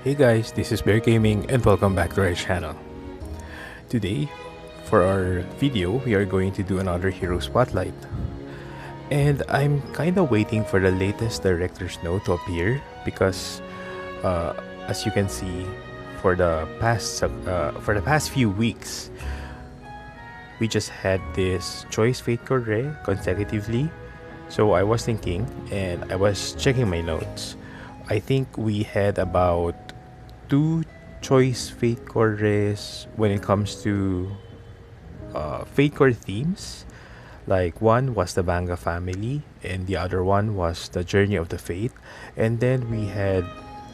Hey guys, this is Bear Gaming and welcome back to our channel. Today, for our video, we are going to do another hero spotlight. And I'm kinda waiting for the latest director's note to appear because as you can see, for the past few weeks, we just had this choice fate corre consecutively. So I was thinking and I was checking my notes. I think we had about two choice fate corres when it comes to fate core themes. Like one was the Banga family and the other one was the Journey of the Fate. And then we had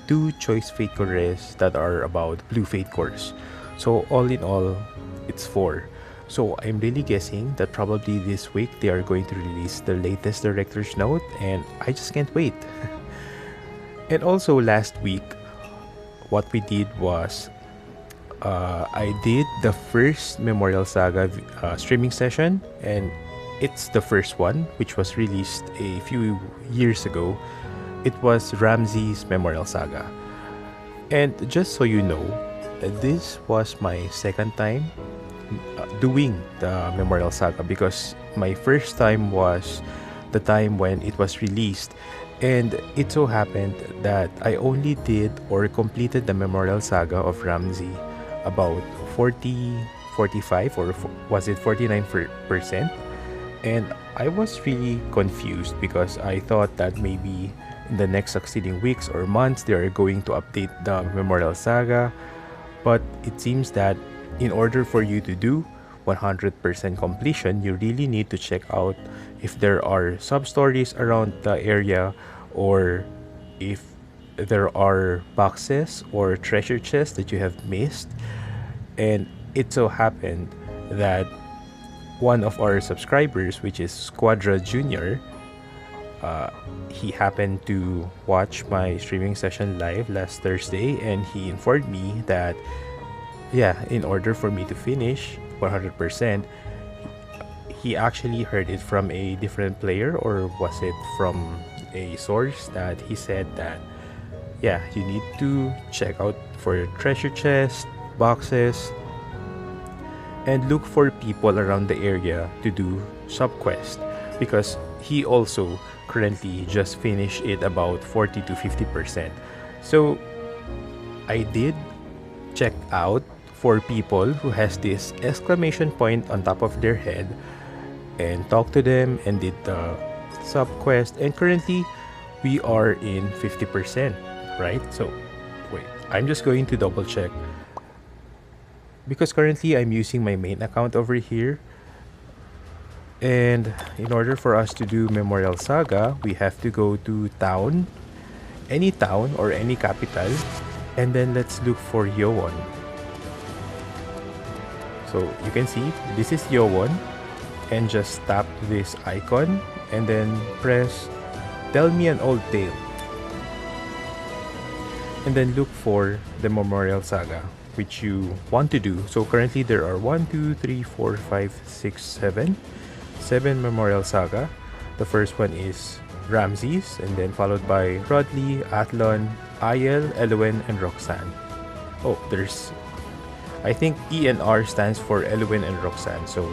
two choice fate corres that are about blue fate cores. So all in all, it's four. So I'm really guessing that probably this week they are going to release the latest director's note and I just can't wait. And also last week, what we did was I did the first Memorial Saga streaming session, and it's the first one, which was released a few years ago. It was Ramsey's Memorial Saga. And just so you know, this was my second time doing the Memorial Saga because my first time was the time when it was released. And it so happened that I only did or completed the Memorial Saga of Ramsey about 40, 45, or was it 49%? And I was really confused because I thought that maybe in the next succeeding weeks or months they are going to update the Memorial Saga. But it seems that in order for you to do 100% completion, you really need to check out if there are sub-stories around the area or if there are boxes or treasure chests that you have missed. And it so happened that one of our subscribers, which is Squadra Junior, he happened to watch my streaming session live last Thursday and he informed me that in order for me to finish 100%, he actually heard it from a different player, or was it from a source that he said that you need to check out for treasure chests, boxes, and look for people around the area to do sub-quest because he also currently just finished it about 40 to 50%. So I did check out for people who has this exclamation point on top of their head and talk to them and did the sub quest, and currently we are in 50%, right? So wait, I'm just going to double check because currently I'm using my main account over here, and in order for us to do Memorial Saga we have to go to town, any town or any capital, and then let's look for Yowon. So you can see this is Yowon, and just tap this icon and then press tell me an old tale, and then look for the Memorial Saga which you want to do. So currently there are 1, 2, 3, 4, 5, 6, 7 Memorial Saga. The first one is Ramses, and then followed by Rodley, Athlon, Ayel, Elowen, and Roxanne. Oh, there's, I think E and R stands for Elowen and Roxanne, so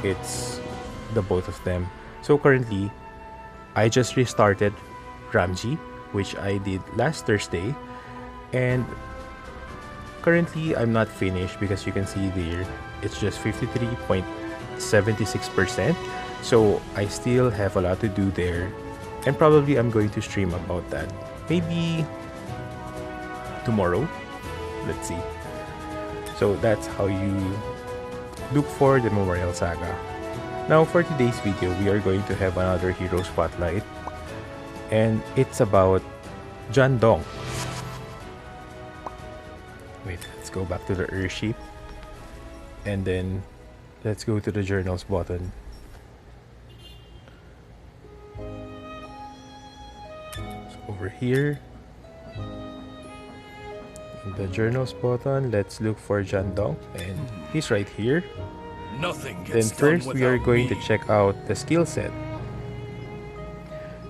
it's the both of them. So currently, I just restarted Ramji, which I did last Thursday, and currently I'm not finished because you can see there it's just 53.76%. So I still have a lot to do there, and probably I'm going to stream about that maybe tomorrow. Let's see. So that's how you look for the Memorial Saga. Now for today's video, we are going to have another hero spotlight, and it's about John Donk. Wait, let's go back to the Earthship, and then let's go to the journals button. So over here, in the journals button, let's look for John Donk, and he's right here. Nothing Then gets first done we are without going to me. check out the skill set.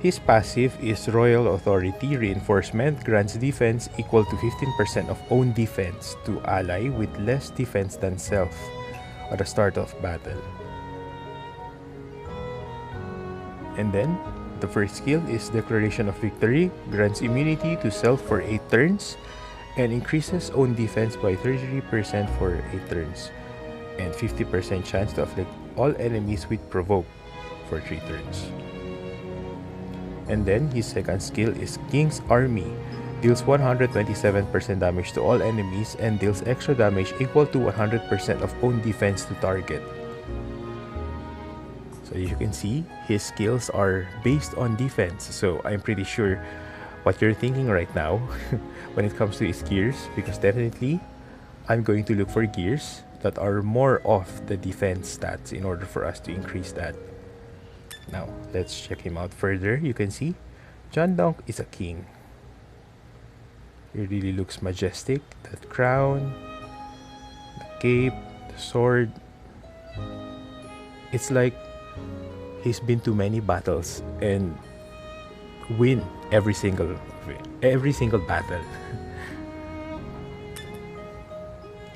His passive is Royal Authority Reinforcement, grants defense equal to 15% of own defense to ally with less defense than self at the start of battle. And then, the first skill is Declaration of Victory, grants immunity to self for 8 turns, and increases own defense by 33% for 8 turns, and 50% chance to afflict all enemies with Provoke for 3 turns. And then his second skill is King's Army, deals 127% damage to all enemies and deals extra damage equal to 100% of own defense to target. So as you can see, his skills are based on defense, so I'm pretty sure what you're thinking right now when it comes to his gears, because definitely I'm going to look for gears that are more of the defense stats in order for us to increase that. Now, let's check him out further. You can see, John Donk is a king. He really looks majestic. That crown, the cape, the sword. It's like he's been to many battles and win every single battle.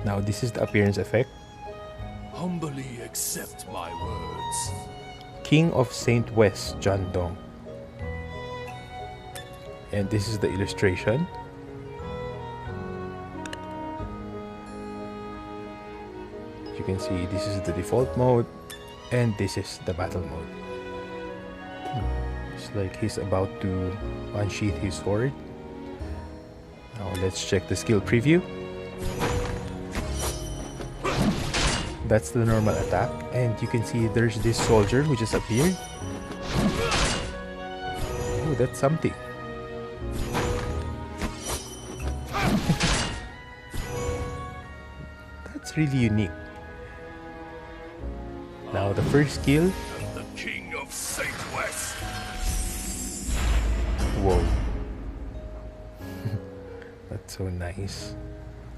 Now, this is the appearance effect. Humbly accept my words. King of Saint West, John Donk. And this is the illustration. You can see this is the default mode and this is the battle mode. It's like he's about to unsheath his sword. Now let's check the skill preview. That's the normal attack, and you can see there's this soldier who just appeared. Oh, that's something. That's really unique. Now the first skill. The King of Saint West. Whoa. That's so nice.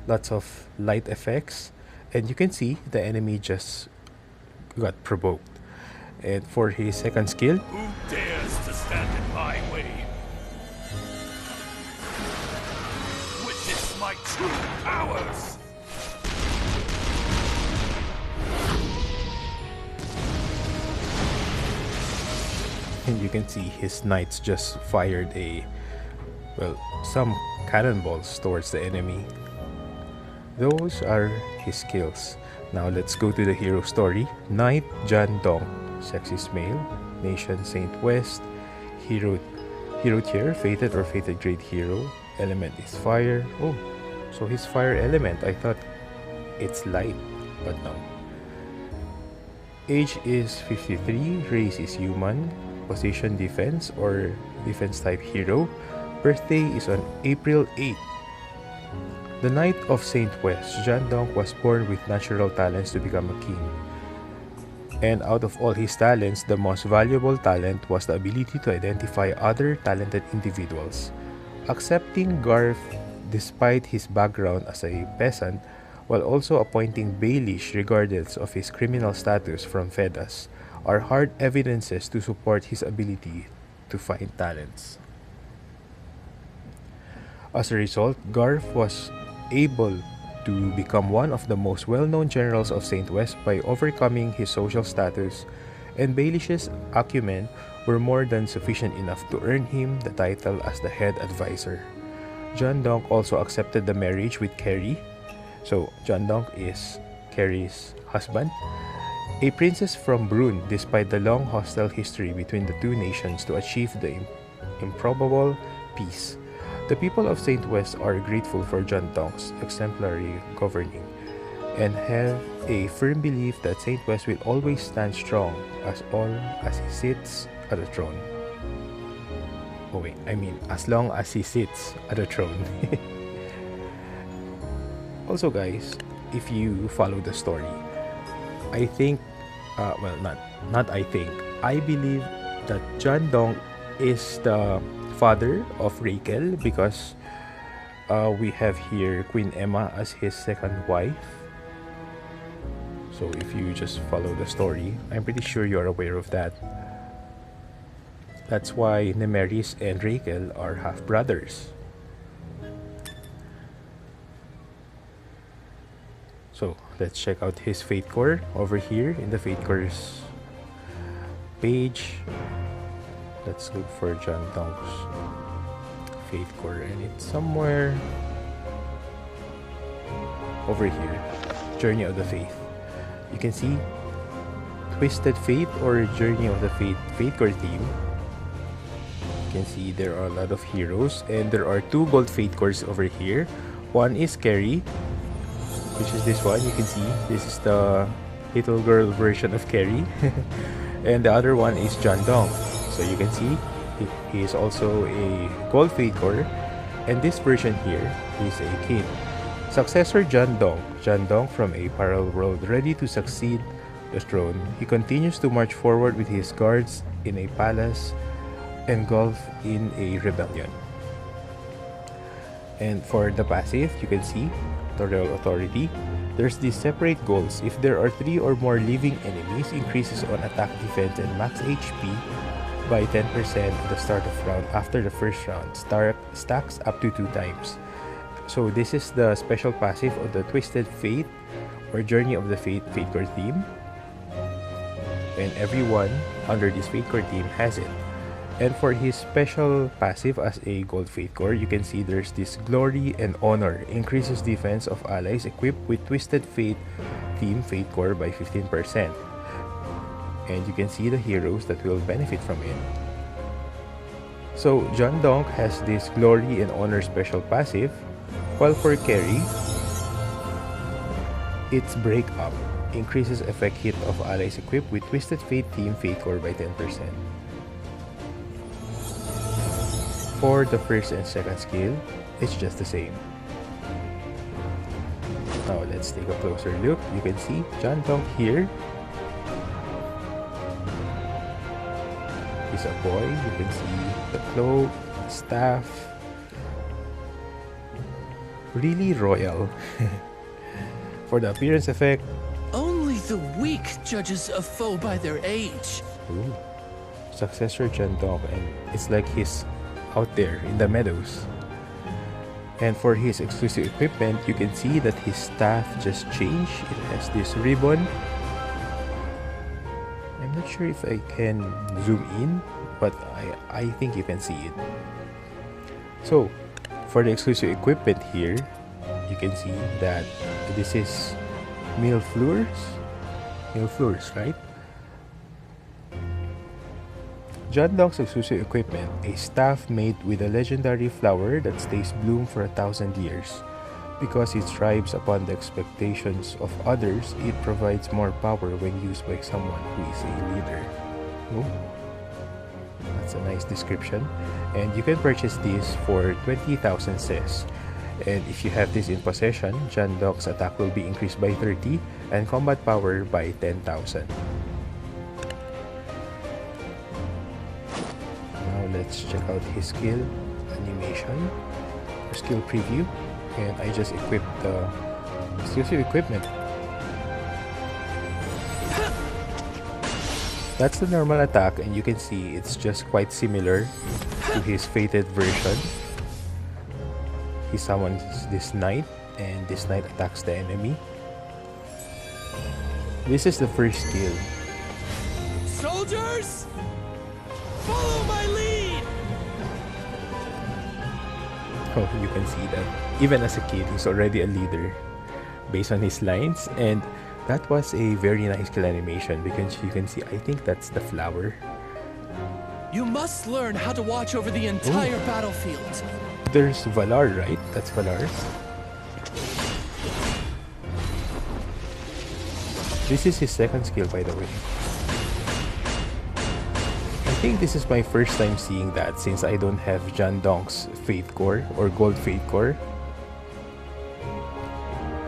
Lots of light effects. And you can see the enemy just got provoked. And for his second skill, who dares to stand in my way? Witness my true powers! and you can see his knights just fired some cannonballs towards the enemy. Those are his skills. Now let's go to the hero story. Knight John Donk, sexist male, nation Saint West, hero tier, fated or fated grade hero, element is fire. Oh, so his fire element, I thought it's light, but no. Age is 53, race is human, position defense or defense type hero, birthday is on April 8. The Knight of Saint West, John Donk was born with natural talents to become a king. And out of all his talents, the most valuable talent was the ability to identify other talented individuals. Accepting Garth despite his background as a peasant, while also appointing Baelish regardless of his criminal status from Fedas, are hard evidences to support his ability to find talents. As a result, Garth was able to become one of the most well-known generals of Saint West by overcoming his social status, and Baelish's acumen were more than sufficient enough to earn him the title as the head advisor. John Donk also accepted the marriage with Carrie. So, John Donk is Carrie's husband, a princess from Brune, despite the long hostile history between the two nations, to achieve the improbable peace. The people of Saint West are grateful for John Donk's exemplary governing and have a firm belief that Saint West will always stand strong as he sits at the throne. Oh wait, I mean as long as he sits at the throne. Also guys, if you follow the story, I think, I believe that John Donk is the father of Rachel, because we have here Queen Emma as his second wife. So if you just follow the story, I'm pretty sure you're aware of that. That's why Nemeris and Rachel are half-brothers. So let's check out his Fate Core over here in the Fate Cores page. Let's look for John Donk's Fate Core, and it's somewhere over here. Journey of the Faith. You can see Twisted Fate or Journey of the Fate Core theme. You can see there are a lot of heroes, and there are 2 gold Fate Cores over here. One is Carrie, which is this one. You can see this is the little girl version of Carrie. And the other one is John Donk. So you can see he is also a gold Fate Core, and this version here is a king. Successor John Donk. John Donk from a parallel world, ready to succeed the throne. He continues to march forward with his guards in a palace engulfed in a rebellion. And for the passive, you can see Tutorial Authority. There's these separate goals. If there are 3 or more living enemies, increases on attack, defense, and max HP by 10% at the start of round. After the first round, stacks up to 2 times. So this is the special passive of the Twisted Fate or Journey of the Fate Core theme. And everyone under this Fate Core theme has it. And for his special passive as a gold Fate Core, you can see there's this Glory and Honor. Increases defense of allies equipped with Twisted Fate theme Fate Core by 15%. And you can see the heroes that will benefit from it. So John Donk has this Glory and Honor special passive, while for Carrie, it's Break Up. Increases effect hit of allies equipped with Twisted Fate theme Fate Core by 10%. For the first and second skill, it's just the same. Now let's take a closer look. You can see John Donk here. He's a boy. You can see the cloak, staff. Really royal. For the appearance effect, only the weak judges a foe by their age. ooh, successor John Donk, and it's like he's out there in the meadows. And for his exclusive equipment, you can see that his staff just changed. It has this ribbon. I'm not sure if I can zoom in, but I think you can see it. So for the exclusive equipment here, you can see that this is Mille Fleurs, right? John Donk's exclusive equipment, a staff made with a legendary flower that stays bloom for 1,000 years. Because it thrives upon the expectations of others, it provides more power when used by someone who is a leader. Oh, that's a nice description. And you can purchase this for 20,000 ses. And if you have this in possession, John Donk's attack will be increased by 30 and combat power by 10,000. Let's check out his skill animation or skill preview, and I just equipped the exclusive equipment. That's the normal attack, and you can see it's just quite similar to his fated version. He summons this knight, and this knight attacks the enemy. This is the first skill. Soldiers, follow my lead! Oh, you can see that even as a kid, he's already a leader based on his lines, and that was a very nice skill animation because you can see, I think that's the flower. You must learn how to watch over the entire battlefield. There's Valar, right? That's Valar. This is his second skill, by the way. I think this is my first time seeing that since I don't have John Donk's Fate Core or Gold Fate Core.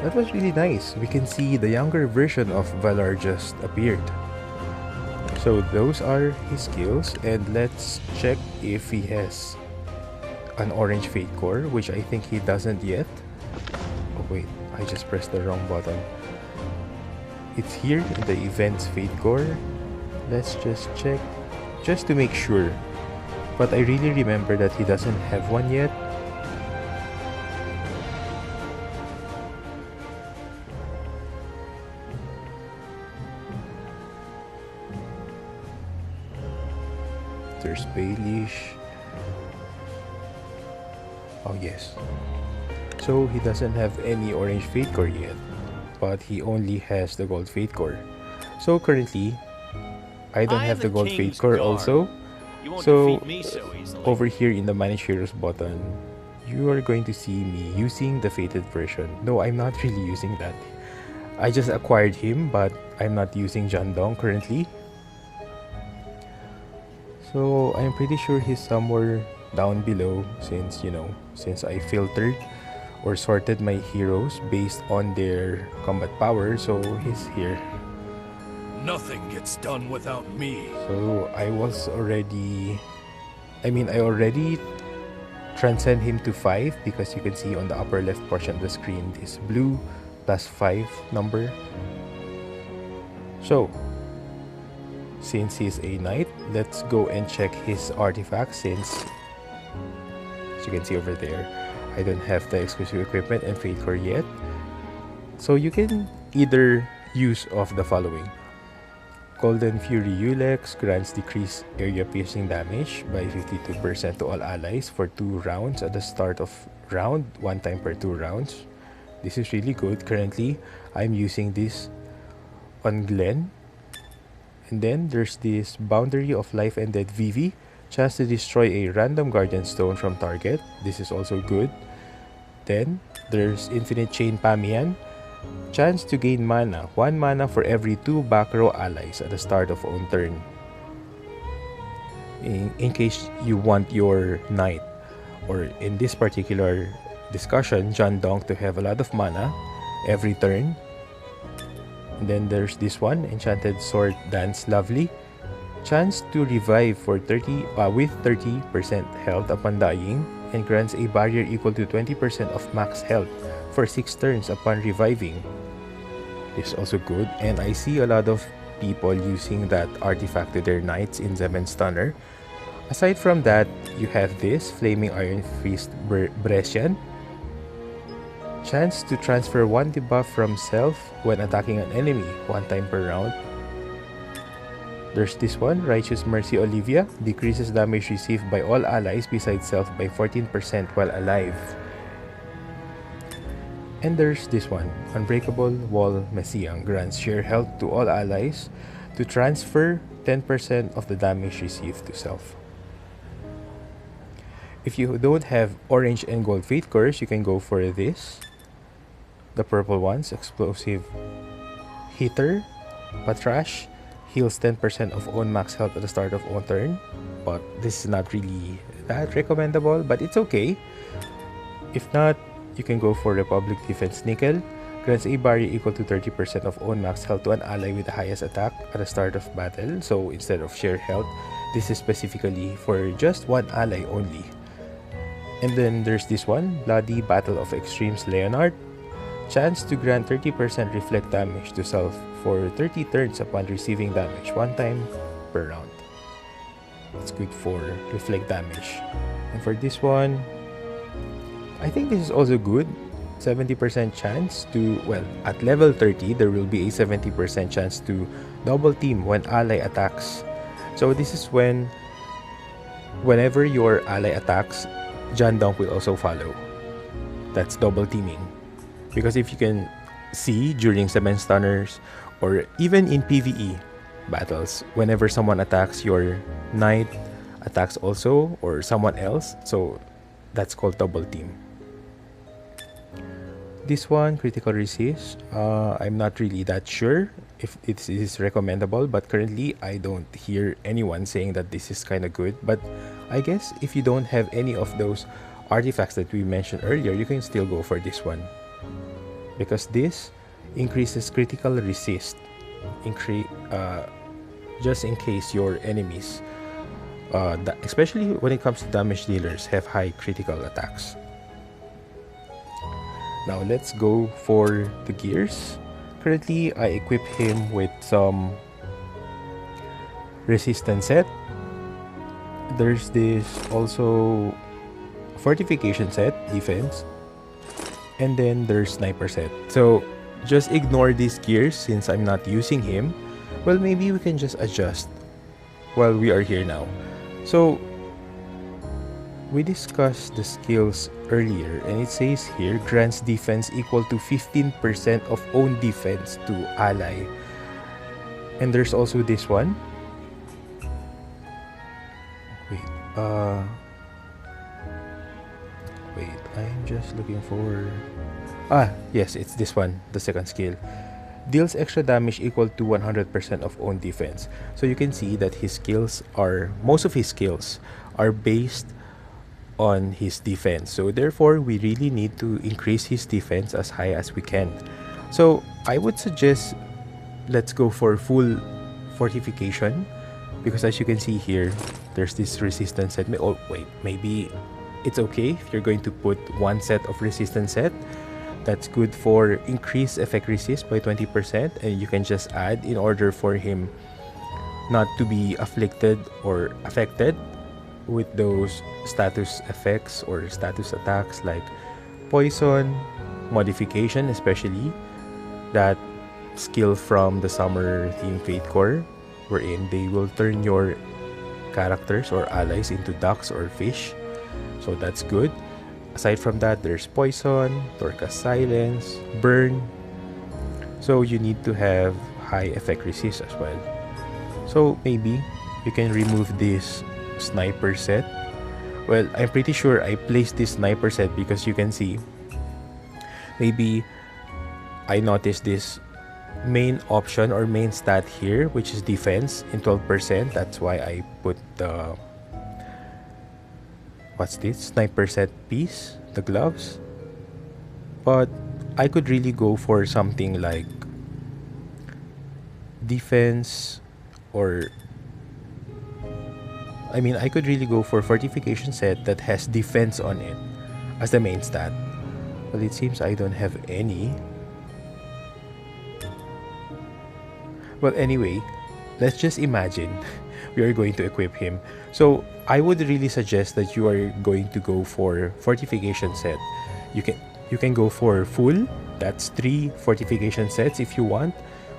That was really nice. We can see the younger version of Valar just appeared. So those are his skills, and let's check if he has an orange Fate Core, which I think he doesn't yet. Oh wait, I just pressed the wrong button. It's here in the events Fate Core. Let's just check just to make sure. but I really remember that he doesn't have one yet. There's Baelish. Oh yes. So he doesn't have any orange Fate Core yet, but he only has the gold Fate Core. So currently, I don't have the gold Fate Core also. So over here in the Manage Heroes button, you are going to see me using the Fated version. No, I'm not really using that. I just acquired him, but I'm not using John Donk currently. So I'm pretty sure he's somewhere down below since, since I filtered or sorted my heroes based on their combat power, so he's here. Nothing gets done without me. So I already transcend him to 5 because you can see on the upper left portion of the screen this blue +5 number. So since he's a knight, let's go and check his artifacts since, as you can see over there, I don't have the exclusive equipment and Fate Core yet. So you can either use of the following. Golden Fury Ulex grants decreased area piercing damage by 52% to all allies for 2 rounds at the start of round, 1 time per 2 rounds. This is really good. Currently, I'm using this on Glenn. And then there's this Boundary of Life and Death Vivi. Chance to destroy a random Guardian Stone from target. This is also good. Then there's Infinite Chain Pamian. Chance to gain mana. 1 mana for every 2 back row allies at the start of own turn. In case you want your knight, or in this particular discussion, John Donk, to have a lot of mana every turn. And then there's this one, Enchanted Sword Dance Lovely. Chance to revive for with 30% health upon dying, and grants a barrier equal to 20% of max health for 6 turns upon reviving. This is also good, and I see a lot of people using that artifact to their knights in Zemen Stunner. Aside from that, you have this Flaming Iron Fist Brescian. Chance to transfer 1 debuff from self when attacking an enemy 1 time per round. There's this one, Righteous Mercy Olivia, decreases damage received by all allies besides self by 14% while alive. And there's this one, Unbreakable Wall Messiah, grants sheer health to all allies to transfer 10% of the damage received to self. If you don't have orange and gold Fate Cores, you can go for this. The purple ones, Explosive Hitter, Patrash, heals 10% of own max health at the start of own turn. But this is not really that recommendable, but it's okay. If not, you can go for Republic Defense Nickel. Grants a barrier equal to 30% of own max health to an ally with the highest attack at the start of battle. So instead of sheer health, this is specifically for just one ally only. And then there's this one, Bloody Battle of Extremes Leonard. Chance to grant 30% reflect damage to self for 30 turns upon receiving damage 1 time per round. It's good for reflect damage. And for this one, I think this is also good. 70% chance to, well, at level 30, there will be a 70% chance to double team when ally attacks. So this is whenever your ally attacks, John Donk will also follow. That's double teaming. Because if you can see during Zemen Stunners or even in PvE battles, whenever someone attacks, your knight attacks also, or someone else. So that's called double team. This one, Critical Resist, I'm not really that sure if it is recommendable, but currently I don't hear anyone saying that this is kind of good. But I guess if you don't have any of those artifacts that we mentioned earlier, you can still go for this one. Because this increases critical resist, just in case your enemies, especially when it comes to damage dealers, have high critical attacks. Now let's go for the gears. Currently, I equip him with some resistance set. there's this also fortification set, defense, and then there's sniper set. So just ignore these gears since I'm not using him. Well, maybe we can just adjust while we are here now. So we discussed the skills earlier, and it says here grants defense equal to 15% of own defense to ally. And there's also this one. Wait, I'm just looking for... yes, it's this one, the second skill. Deals extra damage equal to 100% of own defense. So you can see that his skills are... most of his skills are based on his defense. So therefore, we really need to increase his defense as high as we can. So I would suggest let's go for full fortification, because as you can see here, there's this resistance set. Oh wait, maybe it's okay if you're going to put one set of resistance set. That's good for increased effect resist by 20%, and you can just add in order for him not to be afflicted or affected with those status effects or status attacks like poison, modification, especially that skill from the summer theme Fate Core, wherein they will turn your characters or allies into ducks or fish. So that's good. Aside from that, there's poison, Torca's silence, burn. So you need to have high effect resist as well. So maybe you can remove this sniper set. Well, I'm pretty sure I placed this sniper set because you can see maybe I noticed this main option or main stat here, which is defense in 12%. That's why I put the what's this sniper set piece, the gloves. But I could really go for something like defense, or I mean, I could really go for fortification set that has defense on it as the main stat. Well, it seems I don't have any. Well, anyway, let's just imagine we are going to equip him. So I would really suggest that you are going to go for fortification set. You can go for full, that's 3 fortification sets if you want,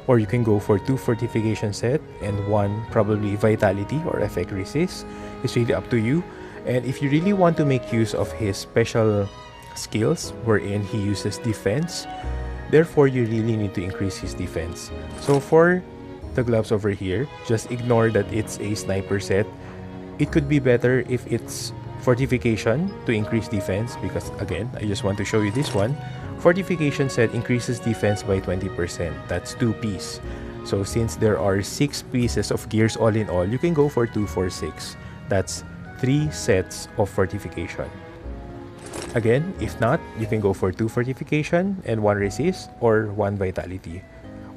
or you can go for 2 fortification set and 1 probably vitality or effect resist. It's really up to you. And if you really want to make use of his special skills wherein he uses defense, therefore you really need to increase his defense. So for the gloves over here, just ignore that it's a sniper set. It could be better if it's fortification to increase defense, because again, I just want to show you this one. Fortification set increases defense by 20%. That's 2 pieces. So since there are 6 pieces of gears all in all, you can go for 2 for 6. That's 3 sets of fortification. Again, if not, you can go for 2 fortification and 1 resist or 1 vitality.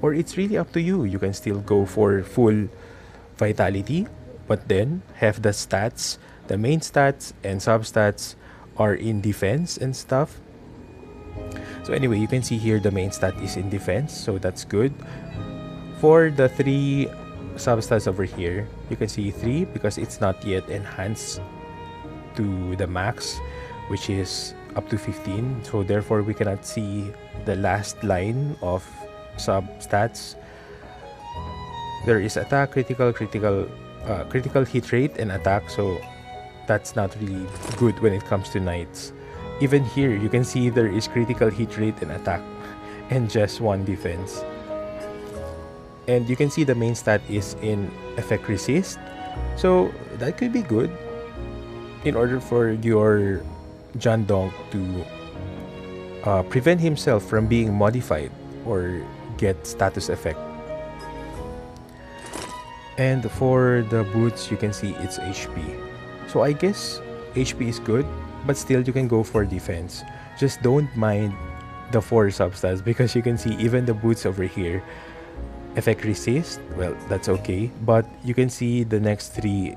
Or it's really up to you. You can still go for full vitality, but then have the stats, the main stats and substats are in defense and stuff. So anyway, you can see here the main stat is in defense, so that's good. For the 3 substats over here, you can see 3 because it's not yet enhanced to the max, which is up to 15. So therefore, we cannot see the last line of substats. There is attack, critical hit rate and attack, so that's not really good when it comes to knights. Even here, you can see there is critical hit rate and attack and just 1 defense. And you can see the main stat is in effect resist, so that could be good in order for your John Donk to prevent himself from being modified or get status effect. And for the boots, you can see it's HP. So I guess HP is good, but still you can go for defense. Just don't mind the 4 substats, because you can see even the boots over here, effect resist, well, that's okay, but you can see the next 3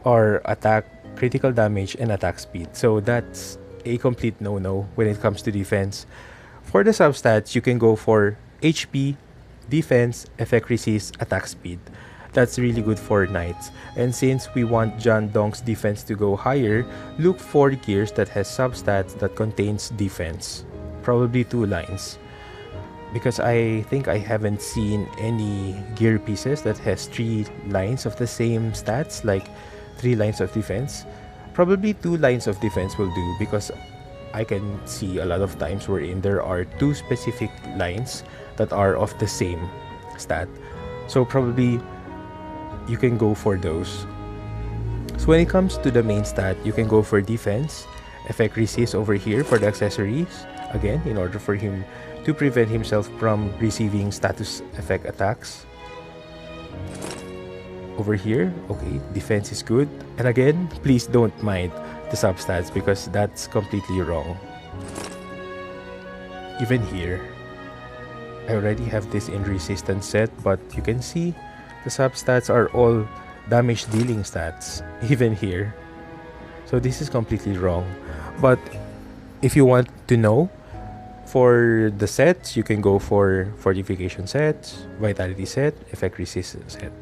are attack, critical damage and attack speed. So that's a complete no-no when it comes to defense. For the substats, you can go for HP, defense, effect resist, attack speed. That's really good for knights. And since we want John Donk's defense to go higher, look for gears that has substats that contains defense. Probably 2 lines. Because I think I haven't seen any gear pieces that has 3 lines of the same stats, like 3 lines of defense. Probably 2 lines of defense will do, because I can see a lot of times wherein there are 2 specific lines that are of the same stat. So probably you can go for those. So when it comes to the main stat, you can go for defense, effect resist over here for the accessories, again in order for him to prevent himself from receiving status effect attacks. Over here, okay, defense is good, and again, please don't mind the substats because that's completely wrong. Even here, I already have this in resistance set, but you can see the substats are all damage dealing stats, even here. So this is completely wrong. But if you want to know, for the sets, you can go for fortification sets, vitality set, effect resistance set,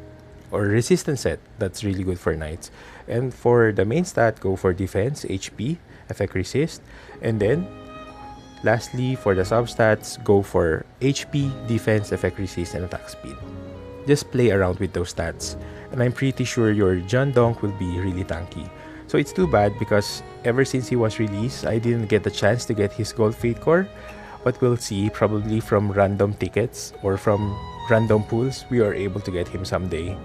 or resistance set. That's really good for knights. And for the main stat, go for defense, HP, effect resist, and then lastly for the substats, go for HP, defense, effect resist, and attack speed. Just play around with those stats, and I'm pretty sure your John Donk will be really tanky. So it's too bad because ever since he was released, I didn't get the chance to get his gold fate core, but we'll see, probably from random tickets or from random pools, we are able to get him someday.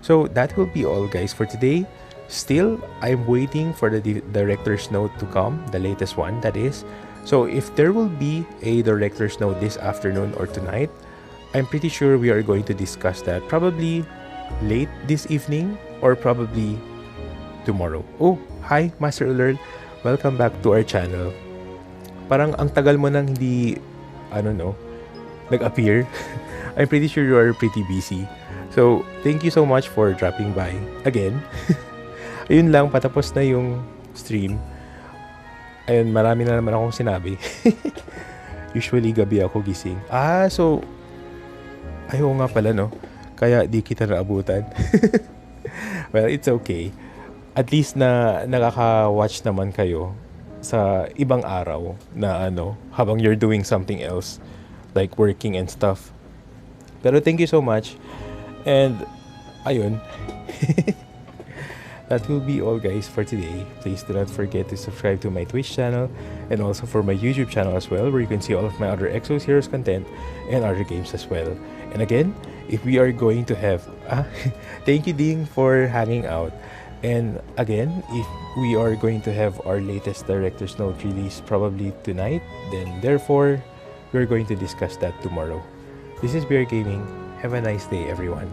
So that will be all guys for today. Still, I'm waiting for the director's note to come, the latest one that is. So if there will be a director's note this afternoon or tonight, I'm pretty sure we are going to discuss that probably late this evening or probably tomorrow. Oh, hi Master Alert, welcome back to our channel. Parang ang tagal mo nang hindi, I don't know, nag-appear. I'm pretty sure you are pretty busy. So, thank you so much for dropping by again. Ayun lang, patapos na yung stream. Ayun, marami na naman akong sinabi. Usually, gabi ako gising. So, ayaw nga pala, no? Kaya di kita naabutan. Well, it's okay. At least na nakaka-watch naman kayo sa ibang araw na habang you're doing something else, like working and stuff. Pero thank you so much. And, ayun. That will be all guys for today. Please do not forget to subscribe to my Twitch channel and also for my YouTube channel as well, where you can see all of my other Exos Heroes content and other games as well. And again, if we are going to have... thank you Ding for hanging out. And again, if we are going to have our latest director's note release probably tonight, then therefore, we're going to discuss that tomorrow. This is Bear Gaming. Have a nice day, everyone.